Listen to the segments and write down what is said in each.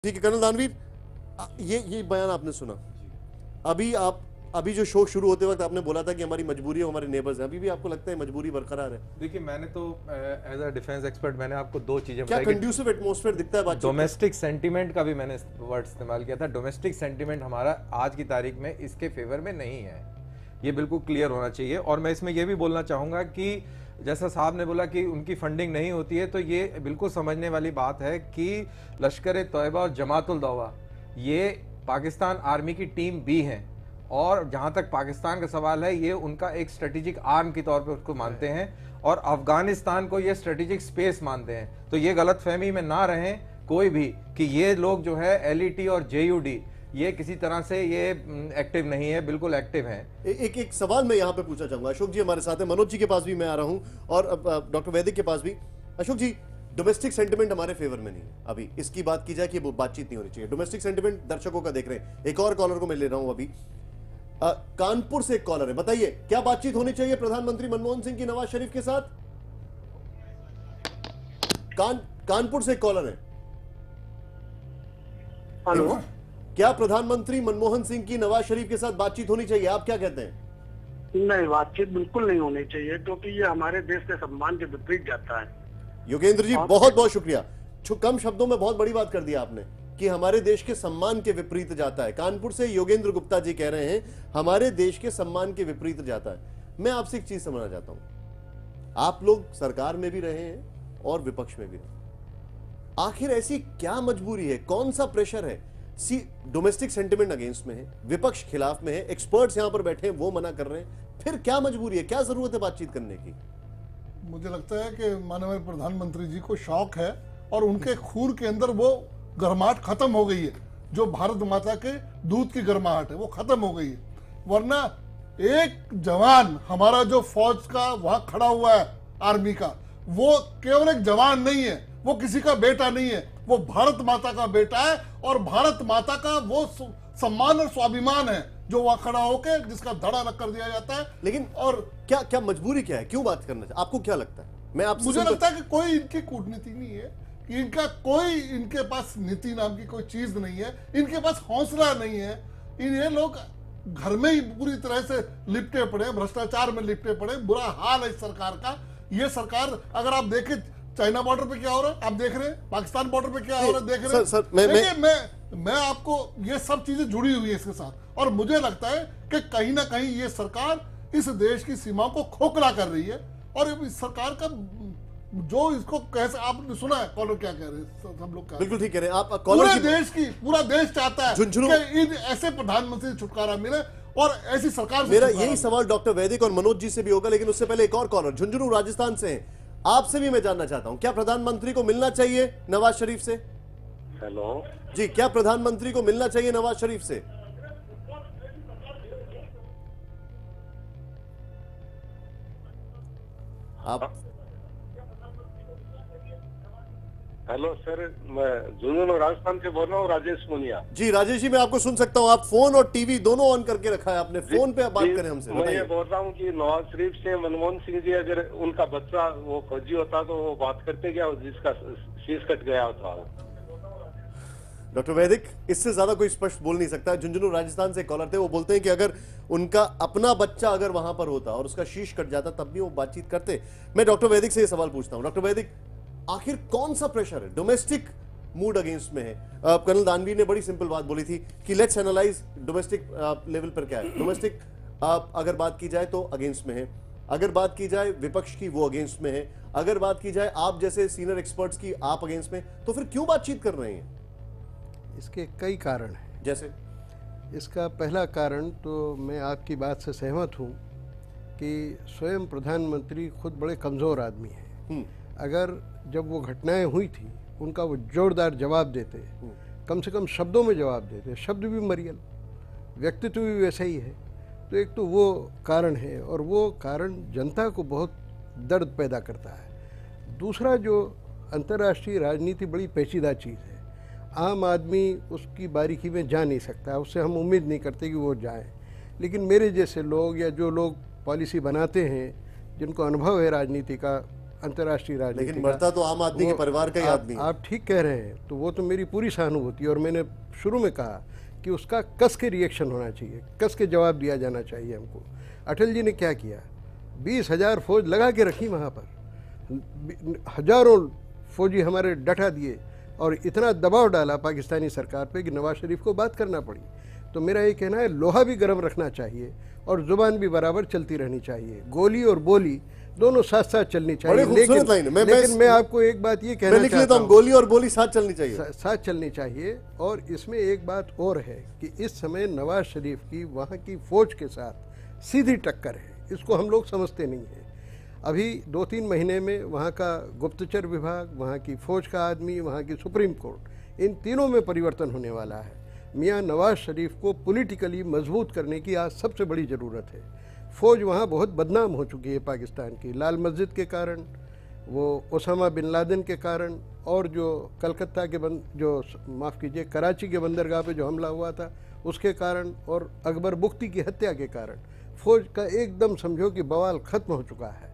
ठीक है कर्नल दानवीर, ये बयान आपने सुना। अभी जो शो शुरू होते वक्त आपने बोला था कि हमारी मजबूरी है, हमारे नेबर्स हैं। अभी भी आपको लगता है मजबूरी बरकरार है? देखिए, मैंने तो एज अ डिफेंस एक्सपर्ट मैंने आपको दो चीजें क्या बताई। कंड्यूसिव एटमॉस्फेयर दिखता है बातचीत? डोमेस्टिक सेंटीमेंट का भी मैंने वर्ड इस्तेमाल किया था। डोमेस्टिक सेंटीमेंट हमारा आज की तारीख में इसके फेवर में नहीं है, ये बिल्कुल क्लियर होना चाहिए। और मैं इसमें यह भी बोलना चाहूंगा कि जैसा साहब ने बोला कि उनकी फंडिंग नहीं होती है, तो ये बिल्कुल समझने वाली बात है कि लश्कर तैयबा और जमातुल दवा ये पाकिस्तान आर्मी की टीम भी हैं, और जहां तक पाकिस्तान का सवाल है ये उनका एक स्ट्रेटेजिक आर्म के तौर पे उसको मानते हैं, और अफगानिस्तान को ये स्ट्रेटेजिक स्पेस मानते हैं। तो ये गलत फहमी में ना रहें कोई भी कि ये लोग जो है एलईटी और जेयूडी ये किसी तरह से ये एक्टिव नहीं है, बिल्कुल एक्टिव है। एक सवाल मैं यहाँ पे पूछना चाहूंगा। अशोक जी हमारे साथ है, मनोज जी के पास भी मैं आ रहा हूँ और डॉक्टर वैदिक के पास भी। अशोक जी, डोमेस्टिक सेंटिमेंट हमारे फेवर में नहीं है। अभी इसकी बात की जाए कि वो बातचीत नहीं होनी चाहिए। डोमेस्टिक सेंटिमेंट दर्शकों का देख रहे हैं। एक और कॉलर को मैं ले रहा हूं अभी। कानपुर से एक कॉलर है, बताइए क्या बातचीत होनी चाहिए प्रधानमंत्री मनमोहन सिंह की नवाज शरीफ के साथ? कानपुर से एक कॉलर है। हेलो, क्या प्रधानमंत्री मनमोहन सिंह की नवाज शरीफ के साथ बातचीत होनी चाहिए? आप क्या कहते हैं? नहीं, बातचीत बिल्कुल नहीं होनी चाहिए, क्योंकि ये हमारे देश के सम्मान के विपरीत जाता है। योगेंद्र जी बहुत बहुत शुक्रिया। कम शब्दों में बहुत बड़ी बात कर दिया आपने कि हमारे देश के सम्मान के विपरीत जाता है। कानपुर से योगेंद्र गुप्ता जी कह रहे हैं हमारे देश के सम्मान के विपरीत जाता है। मैं आपसे एक चीज समझना चाहता हूं, आप लोग सरकार में भी रहे हैं और विपक्ष में भी रहे। आखिर ऐसी क्या मजबूरी है, कौन सा प्रेशर है? डोमेस्टिक सेंटिमेंट अगेंस्ट में है, विपक्ष खिलाफ में है, एक्सपर्ट्स यहां पर बैठे हैं वो मना कर रहे हैं, फिर क्या मजबूरी है, क्या जरूरत है बातचीत करने की? मुझे लगता है कि माननीय प्रधानमंत्री जी को शौक है और उनके खूर के अंदर वो गर्माहट खत्म हो गई है। जो भारत माता के दूध की गर्माहट है वो खत्म हो गई है। वरना एक जवान हमारा जो फौज का वहां खड़ा हुआ है आर्मी का, वो केवल एक जवान नहीं है, वो किसी का बेटा नहीं है, वो भारत माता का बेटा है। और भारत माता का वो सम्मान और स्वाभिमान है जो वहां खड़ा होके जिसका धड़ा रख कर दिया जाता है। लेकिन और क्या क्या मजबूरी क्या है, क्यों बात करना चाहिए? आपको क्या लगता है? मैं आपसे मुझे लगता है कि कोई इनकी कूटनीति नहीं है, इनका कोई इनके पास नीति नाम की कोई चीज नहीं है, इनके पास हौसला नहीं है। ये लोग घर में ही पूरी तरह से लिपटे पड़े, भ्रष्टाचार में लिपटे पड़े। बुरा हाल है इस सरकार का। ये सरकार, अगर आप देखें चाइना बॉर्डर पे क्या हो रहा है, आप देख रहे हैं, पाकिस्तान बॉर्डर पे क्या हो रहा है देख रहे हैं। मैं आपको ये सब चीजें जुड़ी हुई है इसके साथ, और मुझे लगता है कि कहीं ना कहीं ये सरकार इस देश की सीमाओं को खोखला कर रही है। और इस सरकार का जो इसको कैसे, आपने सुना है कॉलर क्या कह रहे हैं, सब लोग बिल्कुल ठीक कह रहे हैं आप। पूरा देश चाहता है कि इन ऐसे प्रधानमंत्री से छुटकारा मिले और ऐसी सरकार से। मेरा यही सवाल डॉक्टर वैदिक और मनोज जी से भी होगा, लेकिन उससे पहले एक और कॉलर झुंझुनू राजस्थान से हैं। आपसे भी मैं जानना चाहता हूं, क्या प्रधानमंत्री को मिलना चाहिए नवाज शरीफ से? हेलो जी, क्या प्रधानमंत्री को मिलना चाहिए नवाज शरीफ से? आप हेलो सर, मैं झुंझुनू राजस्थान से बोल रहा हूँ, राजेश मुनिया जी। राजेश जी मैं आपको सुन सकता हूं। आप फोन और टीवी दोनों ऑन करके रखा है आपने, फोन पे आप बात करें हमसे। मैं ये बोल रहा हूँ कि नवाज शरीफ से मनमोहन सिंह जी अगर उनका बच्चा वो फौजी होता तो वो बात करते क्या, जिसका शीश कट गया होता? डॉक्टर वैदिक, इससे ज्यादा कोई स्पष्ट बोल नहीं सकता। झुंझुनू राजस्थान से कॉलर थे, वो बोलते हैं कि अगर उनका अपना बच्चा अगर वहां पर होता और उसका शीश कट जाता तब भी वो बातचीत करते। मैं डॉक्टर वैदिक से ये सवाल पूछता हूं। डॉक्टर वैदिक, आखिर कौन सा प्रेशर है? डोमेस्टिक मूड अगेंस्ट में है। कर्नल दानवीर ने बड़ी सिंपल बात बोली थी कि लेट्स एनालाइज डोमेस्टिक लेवल पर क्या है। डोमेस्टिक अगर बात की जाए तो अगेंस्ट में है, अगर बात की जाए विपक्ष की वो अगेंस्ट में है, अगर बात की जाए आप जैसे सीनियर एक्सपर्ट्स की आप अगेंस्ट में, तो फिर क्यों बातचीत कर रहे हैं? इसके कई कारण हैं। जैसे इसका पहला कारण तो मैं आपकी बात से सहमत हूँ कि स्वयं प्रधानमंत्री खुद बड़े कमज़ोर आदमी हैं। अगर जब वो घटनाएं हुई थी उनका वो जोरदार जवाब देते, कम से कम शब्दों में जवाब देते, शब्द भी मरियल, व्यक्तित्व भी वैसा ही है। तो एक तो वो कारण है, और वो कारण जनता को बहुत दर्द पैदा करता है। दूसरा, जो अंतर्राष्ट्रीय राजनीति बड़ी पेचीदा चीज़ है, आम आदमी उसकी बारीकी में जा नहीं सकता, उससे हम उम्मीद नहीं करते कि वो जाए। लेकिन मेरे जैसे लोग या जो लोग पॉलिसी बनाते हैं, जिनको अनुभव है राजनीति का, अंतर्राष्ट्रीय राजनीति लेकिन का। मरता तो आम आदमी के वो परिवार का ही आदमी है। आप ठीक कह रहे हैं, तो वो तो मेरी पूरी सहानुभूति, और मैंने शुरू में कहा कि उसका कस के रिएक्शन होना चाहिए, कस के जवाब दिया जाना चाहिए हमको। अटल जी ने क्या किया, 20,000 फौज लगा के रखी वहाँ पर, हजारों फौजी हमारे डटा दिए और इतना दबाव डाला पाकिस्तानी सरकार पे कि नवाज शरीफ को बात करना पड़ी। तो मेरा ये कहना है, लोहा भी गर्म रखना चाहिए और जुबान भी बराबर चलती रहनी चाहिए। गोली और बोली दोनों साथ साथ चलनी चाहिए। बड़ी खूबसूरत लाइन है। लेकिन मैं आपको एक बात ये मैं कहना लिख चाहता लेता हूँ, हूँ, गोली और बोली साथ चलनी चाहिए। साथ चलनी चाहिए। और इसमें एक बात और है कि इस समय नवाज शरीफ की वहाँ की फौज के साथ सीधी टक्कर है, इसको हम लोग समझते नहीं हैं। अभी 2-3 महीने में वहाँ का गुप्तचर विभाग, वहाँ की फौज का आदमी, वहाँ की सुप्रीम कोर्ट, इन तीनों में परिवर्तन होने वाला है। मियाँ नवाज शरीफ को पॉलिटिकली मजबूत करने की आज सबसे बड़ी ज़रूरत है। फौज वहाँ बहुत बदनाम हो चुकी है पाकिस्तान की, लाल मस्जिद के कारण, वो ओसामा बिन लादेन के कारण, और जो कलकत्ता के माफ़ कीजिए कराची के बंदरगाह पे जो हमला हुआ था उसके कारण, और अकबर बुख्ती की हत्या के कारण फौज का एकदम समझो कि बवाल ख़त्म हो चुका है।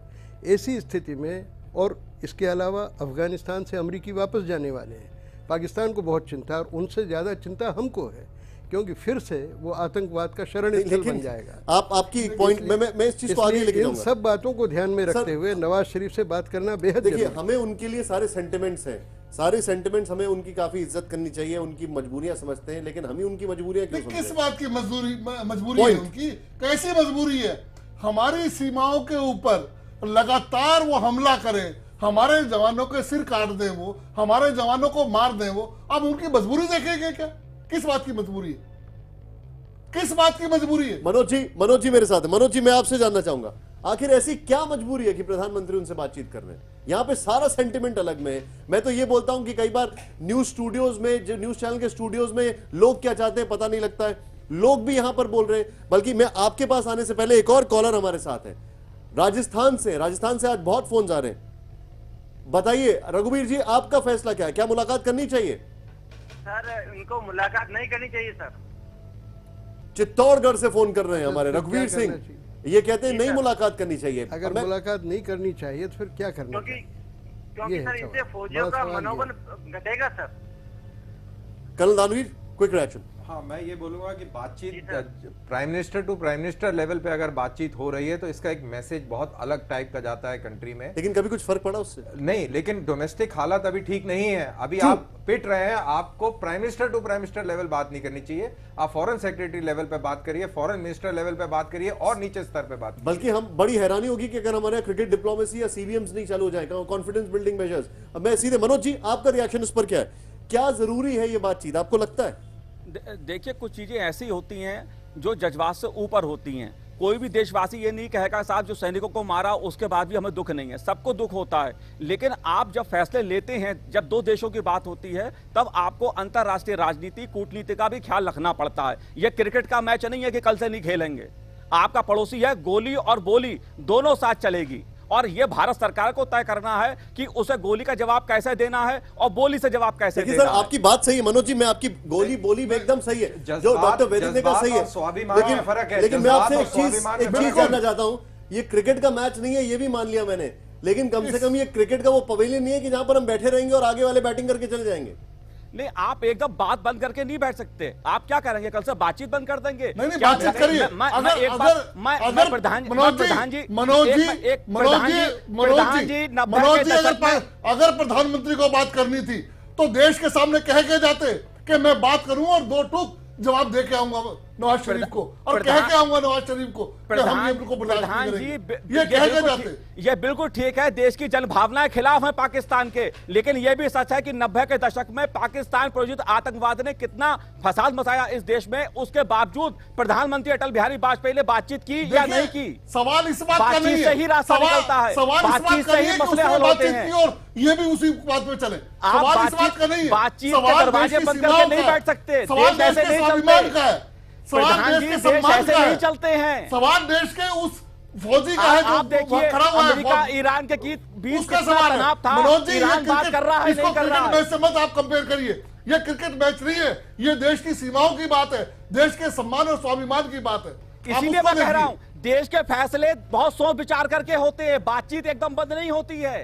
ऐसी स्थिति में, और इसके अलावा अफ़गानिस्तान से अमरीकी वापस जाने वाले हैं, पाकिस्तान को बहुत चिंता है, और उनसे ज़्यादा चिंता हमको है, क्योंकि फिर से वो आतंकवाद का शरण स्थल बन जाएगा। आपकी पॉइंट मैं इस चीज को आगे लेके इन जाऊंगा। सब बातों को ध्यान में रखते हुए नवाज शरीफ से बात करना बेहद देखिए, जरूरी है। हमें उनके लिए सारे सेंटिमेंट्स हैं, सारे सेंटिमेंट्स, हमें उनकी काफी इज्जत करनी चाहिए, उनकी मजबूरियां समझते हैं, लेकिन हम ही उनकी मजबूरियां क्यों किस समझें? बात की मजबूरी है उनकी? कैसी मजबूरी है? हमारी सीमाओं के ऊपर लगातार वो हमला करें, हमारे जवानों के सिर काट दें, वो हमारे जवानों को मार दें, वो अब उनकी मजबूरी देखेंगे क्या? किस बात की मजबूरी है? किस बात की मजबूरी है? मनोज जी मेरे साथ है। मनोज जी, मैं आपसे जानना चाहूंगा, आखिर ऐसी क्या मजबूरी है कि प्रधानमंत्री उनसे बातचीत कर रहे हैं? यहाँ पे सारा सेंटिमेंट अलग में है। मैं तो ये बोलता हूं कि कई बार न्यूज स्टूडियोज में, जो न्यूज चैनल के स्टूडियोज में लोग क्या चाहते हैं पता नहीं लगता है, लोग भी यहां पर बोल रहे हैं। बल्कि मैं आपके पास आने से पहले एक और कॉलर हमारे साथ है राजस्थान से आज बहुत फोन आ रहे हैं। बताइए रघुवीर जी, आपका फैसला क्या है? क्या मुलाकात करनी चाहिए? सर, उनको मुलाकात नहीं करनी चाहिए सर। चित्तौड़गढ़ से फोन कर रहे हैं हमारे तो रघुवीर क्या सिंह, करना चाहिए? ये कहते हैं नहीं मुलाकात करनी चाहिए। अगर मुलाकात नहीं करनी चाहिए तो फिर क्या करना क्योंकि चाहिए? ये सर है इससे सवाल। फौजियों बड़ा का सवाल ये मनोबल है। घटेगा sir. Colonel Danveer, quick reaction. हाँ, मैं ये बोलूंगा कि बातचीत prime minister to prime minister level पे अगर बातचीत हो रही है तो इसका एक मैसेज बहुत अलग टाइप का जाता है कंट्री में। लेकिन कभी कुछ फर्क पड़ा उससे? नहीं, लेकिन डोमेस्टिक हालात अभी ठीक नहीं है। अभी आप पिट रहे हैं, आपको prime minister to prime minister level बात नहीं करनी चाहिए। आप फॉरेन सेक्रेटरी लेवल पे बात करिए, फॉरेन मिनिस्टर लेवल पे बात करिए, और नीचे स्तर पे बात। बल्कि हम बड़ी हैरानी होगी कि अगर हमारे क्रिकेट डिप्लोमेसी या सीबीएम्स नहीं चालू हो जाएगा, कॉन्फिडेंस बिल्डिंग मेजर्स। अब मैं सीधे, मनोज जी आपका रिएक्शन इस पर क्या है? क्या जरूरी है ये बातचीत, आपको लगता है? देखिए, कुछ चीजें ऐसी होती हैं जो जज्बात से ऊपर होती हैं। कोई भी देशवासी ये नहीं कहेगा साहब जो सैनिकों को मारा उसके बाद भी हमें दुख नहीं है, सबको दुख होता है। लेकिन आप जब फैसले लेते हैं, जब दो देशों की बात होती है, तब आपको अंतर्राष्ट्रीय राजनीति, कूटनीति का भी ख्याल रखना पड़ता है। यह क्रिकेट का मैच नहीं है कि कल से नहीं खेलेंगे। आपका पड़ोसी है, गोली और बोली दोनों साथ चलेगी, और यह भारत सरकार को तय करना है कि उसे गोली का जवाब कैसे देना है और बोली से जवाब कैसे देना सर, है। आपकी बात सही है मनोज जी, मैं आपकी गोली बोली में एकदम सही है, जो डॉक्टर वैदिक ने कहा सही है। लेकिन मैं आपसे एक चीज जानना चाहता हूं, ये क्रिकेट का मैच नहीं है, ये भी मान लिया मैंने, लेकिन कम से कम ये क्रिकेट का वो पवेलियन नहीं है कि जहां पर हम बैठे रहेंगे और आगे वाले बैटिंग करके चले जाएंगे। नहीं, आप एकदम बात बंद करके नहीं बैठ सकते। आप क्या करेंगे, कल से बातचीत बंद कर देंगे? नहीं, बातचीत करिए। अगर प्रधानमंत्री को बात करनी थी तो देश के सामने कह के जाते कि मैं बात करूं और 2 टूक जवाब दे के आऊंगा नवाज शरीफ को, और कह के आऊंगा नवाज शरीफ को कि हम इनको प्रधान जी, ये कह के जाते। ये बिल्कुल ठीक है, देश की जनभावनाएं खिलाफ है पाकिस्तान के, लेकिन यह भी सच है कि 90 के दशक में पाकिस्तान प्रायोजित आतंकवाद ने kiतना फसाद मचाया इस देश में। उसके बावजूद प्रधानमंत्री अटल बिहारी वाजपेयी ने बातचीत की या नहीं की? सवाल इस बात का नहीं है, से ही रास्ता निकलता है, बातचीत से ही मसले हल होते हैं, और ये भी उसी बात पे चले। सवाल इस बात का नहीं है, बातचीत के दरवाजे बंद करके नहीं बैठ सकते। देश ऐसे नहीं चलते, सवाल देश के सम्मान का है, नहीं चलते हैं। सवाल देश के उस फौजी का है जो आप देखिए, खड़ा हुआ है। अमेरिका ईरान के बीच उसका कितना सवाल तनाव था। मनोज जी, ईरान बात कर रहा है, नहीं कर रहा है। मैच से मत आप कंपेयर करिए, ये क्रिकेट मैच नहीं है, ये देश की सीमाओं की बात है, देश के सम्मान और स्वाभिमान की बात है। इसीलिए मैं कह रहा हूं, देश के फैसले बहुत सोच विचार करके होते हैं, बातचीत एकदम बंद नहीं होती है।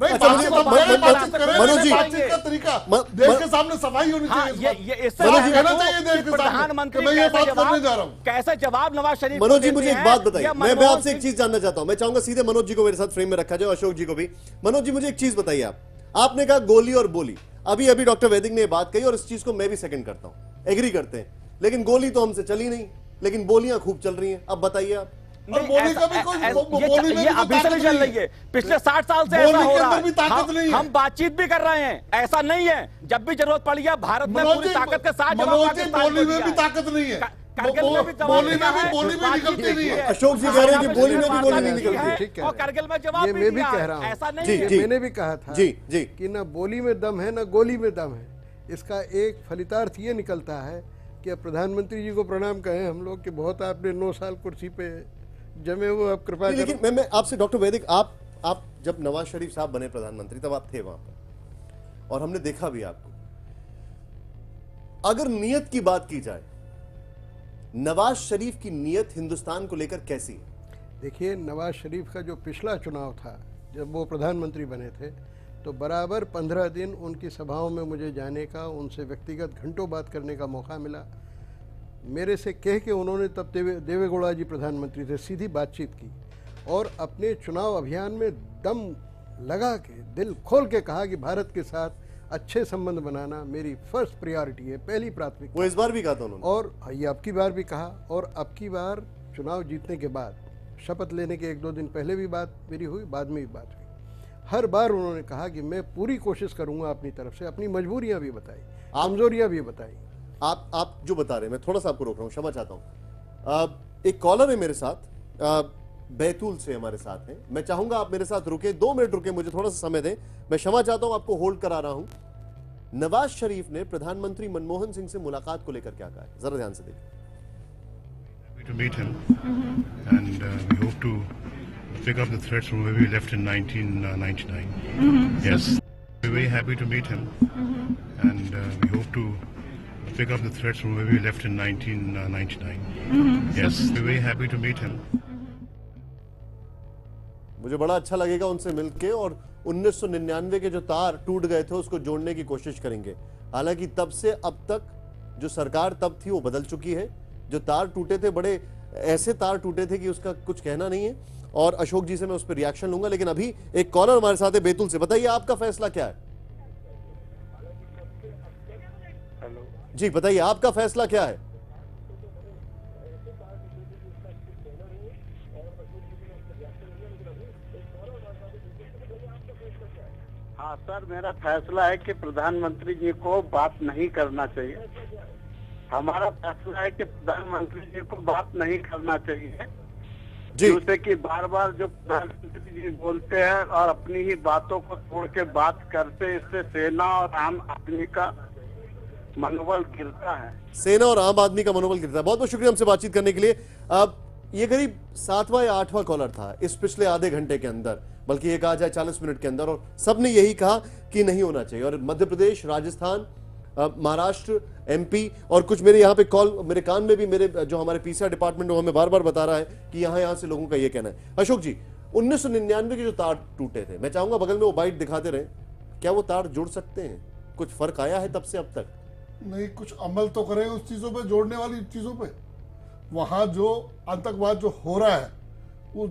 नहीं, अच्छा, बातचीत मुझे- बातचीत करें, मनोज जी, बातचीत का तरीका म- देश म- के सामने सफाई होनी हाँ, चाहिए। ये इससे मनोज जी, कहना चाहिए देश के सामने प्रधानमंत्री कि मैं ये कैसे बात करने जा रहा हूं। कैसे जवाब नवाज शरीफ मनोज को जी देते मुझे एक हैं, बात बताइए, या मैं मनमोहन आपसे एक सिंह- चीज जानना चाहता हूं। मैं चाहूंगा सीधे मनोज जी को मेरे साथ फ्रेम में रखा जाए, अशोक जी को भी। मनोज जी मुझे एक चीज बताइए, आपने कहा गोली और बोली, अभी अभी डॉक्टर वैदिक ने बात कही और इस चीज को मैं भी सेकंड करता हूं, एग्री करते हैं, लेकिन गोली तो हमसे चली नहीं, लेकिन बोलियां खूब चल रही हैं। अब बताइए आप। और बोली का भी कोई बोली में ये भी कोई अभी से ताकत नहीं चल नहीं रही है, पिछले 60 साल से बोलने ऐसा हो के रहा अंदर भी ताकत है। नहीं है। हम बातचीत भी कर रहे हैं, ऐसा नहीं है। जब भी जरूरत पड़ी है भारत ने मनोज पूरी जी, ताकत के साथ जवाब मनोज जी, पाकिस्तान को बोली में दिया भी है। ताकत नहीं है। करगिल में भी जवाब बोली दिया में है, भी बोली में बातचीत निकलती नहीं की है। अशोक जी कह रहे हैं कि बोली में भी बोली नहीं निकलती है। ठीक कह और रहे हैं। करगिल में जवाब ये भी मैं भी दिया कह है, रहा हूं। ऐसा नहीं जी, है। जी। मैंने भी कहा था जी, जी। कि ना बोली में दम है ना गोली में दम है। इसका एक फलितार्थ ये निकलता है कि अब प्रधानमंत्री जी को प्रणाम कहें हम लोग कि बहुत आपने 9 साल कुर्सी पे जमे हो, अब कृपा नहीं, करो। लेकिन मैं आपसे डॉक्टर वैदिक, आप जब नवाज शरीफ साहब बने प्रधानमंत्री तब आप थे वहां पर और हमने देखा भी आपको। अगर नियत की बात की जाए, नवाज शरीफ की नियत हिंदुस्तान को लेकर कैसी है? देखिए, नवाज शरीफ का जो पिछला चुनाव था जब वो प्रधानमंत्री बने थे, तो बराबर 15 दिन उनकी सभाओं में मुझे जाने का, उनसे व्यक्तिगत घंटों बात करने का मौका मिला। मेरे से कह के उन्होंने तब देवेगौड़ा जी प्रधानमंत्री थे, सीधी बातचीत की और अपने चुनाव अभियान में दम लगा के दिल खोल के कहा कि भारत के साथ अच्छे संबंध बनाना मेरी फर्स्ट प्रायोरिटी है, पहली प्राथमिकता। वो इस बार भी कहा था उन्होंने। और ये अब की बार भी कहा, और अब की बार चुनाव जीतने के बाद शपथ लेने के 1-2 दिन पहले भी बात मेरी हुई, बाद में भी बात हुई। हर बार उन्होंने कहा कि मैं पूरी कोशिश करूंगा अपनी तरफ से, अपनी मजबूरियां भी बताई, कमजोरियां भी बताई। आप जो बता रहे हैं, मैं थोड़ा सा आपको रोक रहा हूं, क्षमा चाहता हूं। एक कॉलर है मेरे साथ, बैतूल से हमारे साथ हैं। मैं चाहूंगा आप मेरे साथ रुके, 2 मिनट रुके, मुझे थोड़ा सा समय दें। मैं क्षमा चाहता हूं, आपको होल्ड करा रहा हूं। नवाज शरीफ ने प्रधानमंत्री मनमोहन सिंह से मुलाकात को लेकर क्या कहा है, जरा ध्यान से देखिए। To meet him, and we hope to pick up the threads from where we left in 1999. Yes, we're very happy to meet him, and we hope to pick up the threads from where we left in 1999. Yes, we're very happy to meet him. मुझे बड़ा अच्छा लगेगा उनसे मिलके, और 1999 के जो तार टूट गए थे उसको जोड़ने की कोशिश करेंगे। हालांकि तब से अब तक जो सरकार तब थी वो बदल चुकी है। जो तार टूटे थे, बड़े ऐसे तार टूटे थे कि उसका कुछ कहना नहीं है, और अशोक जी से मैं उस पर रिएक्शन लूंगा। लेकिन अभी एक कॉलर हमारे साथ है बैतूल से। बताइए आपका फैसला क्या है? हेलो जी बताइए, आपका फैसला क्या है? हाँ सर, मेरा फैसला है कि प्रधानमंत्री जी को बात नहीं करना चाहिए। हमारा फैसला है कि प्रधानमंत्री जी को बात नहीं करना चाहिए, जी जैसे कि बार बार जो प्रधानमंत्री जी बोलते हैं और अपनी ही बातों को छोड़ के बात करते, इससे सेना और आम आदमी का मनोबल गिरता है। सेना और आम आदमी का मनोबल गिरता है। बहुत बहुत शुक्रिया हमसे बातचीत करने के लिए। अब ये करीब 7वां या 8वां कॉलर था इस पिछले आधे घंटे के अंदर, बल्कि ये कहा जाए 40 मिनट के अंदर, और सबने यही कहा कि नहीं होना चाहिए। और मध्य प्रदेश, राजस्थान, महाराष्ट्र, एमपी, और कुछ मेरे यहाँ पे कॉल मेरे कान में भी, मेरे जो हमारे पीसीआर डिपार्टमेंट वो हमें बार बार बता रहा है कि यहाँ से लोगों का ये कहना है। अशोक जी, 1999 के जो तार टूटे थे, मैं चाहूंगा बगल में वो बाइट दिखाते रहे, क्या वो तार जुड़ सकते हैं? कुछ फर्क आया है तब से अब तक? नहीं, कुछ अमल तो करें उस चीजों पे, जोड़ने वाली चीजों पे। वहां जो आतंकवाद जो हो रहा है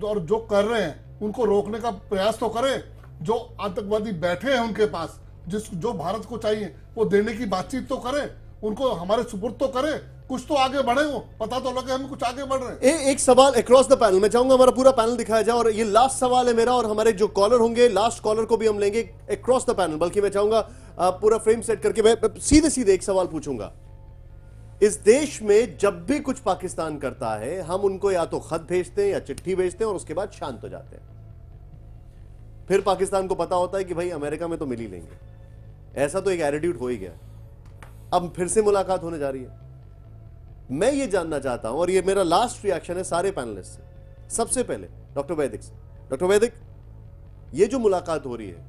और जो कर रहे हैं उनको रोकने का प्रयास तो करें। जो आतंकवादी बैठे हैं उनके पास, जो भारत को चाहिए वो देने की बातचीत तो करें, उनको हमारे सुपुर्द तो करें, कुछ तो आगे बढ़े, वो पता तो लगे हम कुछ आगे बढ़ रहे हैं। एक सवाल अक्रॉस द पैनल, मैं चाहूंगा हमारा पूरा पैनल दिखाया जाए, और ये लास्ट सवाल है मेरा, और हमारे जो कॉलर होंगे, लास्ट कॉलर को भी हम लेंगे अक्रॉस द पैनल। बल्कि मैं चाहूंगा पूरा फ्रेम सेट करके मैं सीधे सीधे एक सवाल पूछूंगा। इस देश में जब भी कुछ पाकिस्तान करता है, हम उनको या तो खत भेजते हैं या चिट्ठी भेजते हैं और उसके बाद शांत हो जाते हैं। फिर पाकिस्तान को पता होता है कि भाई अमेरिका में तो मिल ही लेंगे, ऐसा तो एक एटीट्यूड हो ही गया। अब फिर से मुलाकात होने जा रही है। मैं ये जानना चाहता हूं, और ये मेरा लास्ट रिएक्शन है सारे पैनलिस्ट से। सबसे पहले डॉक्टर वैदिक से। डॉक्टर वैदिक, ये जो मुलाकात हो रही है,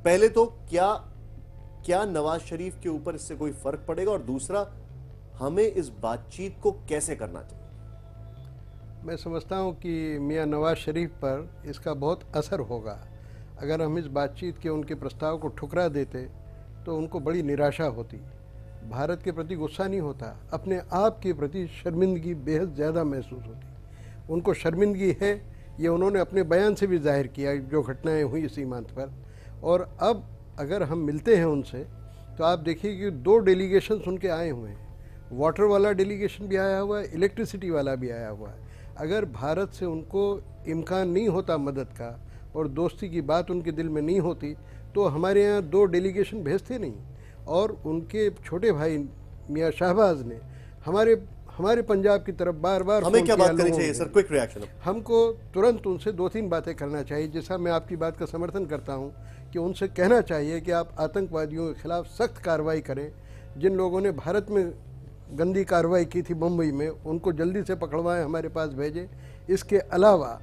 पहले तो क्या नवाज शरीफ के ऊपर इससे कोई फर्क पड़ेगा, और दूसरा, हमें इस बातचीत को कैसे करना चाहिए? मैं समझता हूँ कि मियाँ नवाज शरीफ पर इसका बहुत असर होगा। अगर हम इस बातचीत के उनके प्रस्ताव को ठुकरा देते तो उनको बड़ी निराशा होती। भारत के प्रति गुस्सा नहीं होता, अपने आप के प्रति शर्मिंदगी बेहद ज़्यादा महसूस होती। उनको शर्मिंदगी है, ये उन्होंने अपने बयान से भी जाहिर किया जो घटनाएं हुई सीमांत पर। और अब अगर हम मिलते हैं उनसे तो आप देखिए कि 2 डेलीगेशंस उनके आए हुए हैं। वाटर वाला डेलीगेशन भी आया हुआ है, इलेक्ट्रिसिटी वाला भी आया हुआ है। अगर भारत से उनको इम्कान नहीं होता मदद का और दोस्ती की बात उनके दिल में नहीं होती तो हमारे यहाँ 2 डेलीगेशन भेजते नहीं। और उनके छोटे भाई मियाँ शाहबाज ने हमारे पंजाब की तरफ बार बार हमें क्या बात करनी चाहिए सर? Quick reaction. हमको तुरंत उनसे 2-3 बातें करना चाहिए। जैसा मैं आपकी बात का समर्थन करता हूँ कि उनसे कहना चाहिए कि आप आतंकवादियों के खिलाफ सख्त कार्रवाई करें। जिन लोगों ने भारत में गंदी कार्रवाई की थी मुंबई में, उनको जल्दी से पकड़वाएं, हमारे पास भेजें। इसके अलावा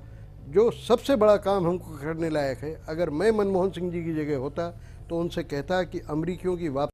जो सबसे बड़ा काम हमको करने लायक है, अगर मैं मनमोहन सिंह जी की जगह होता तो उनसे कहता कि अमरीकियों की वापसी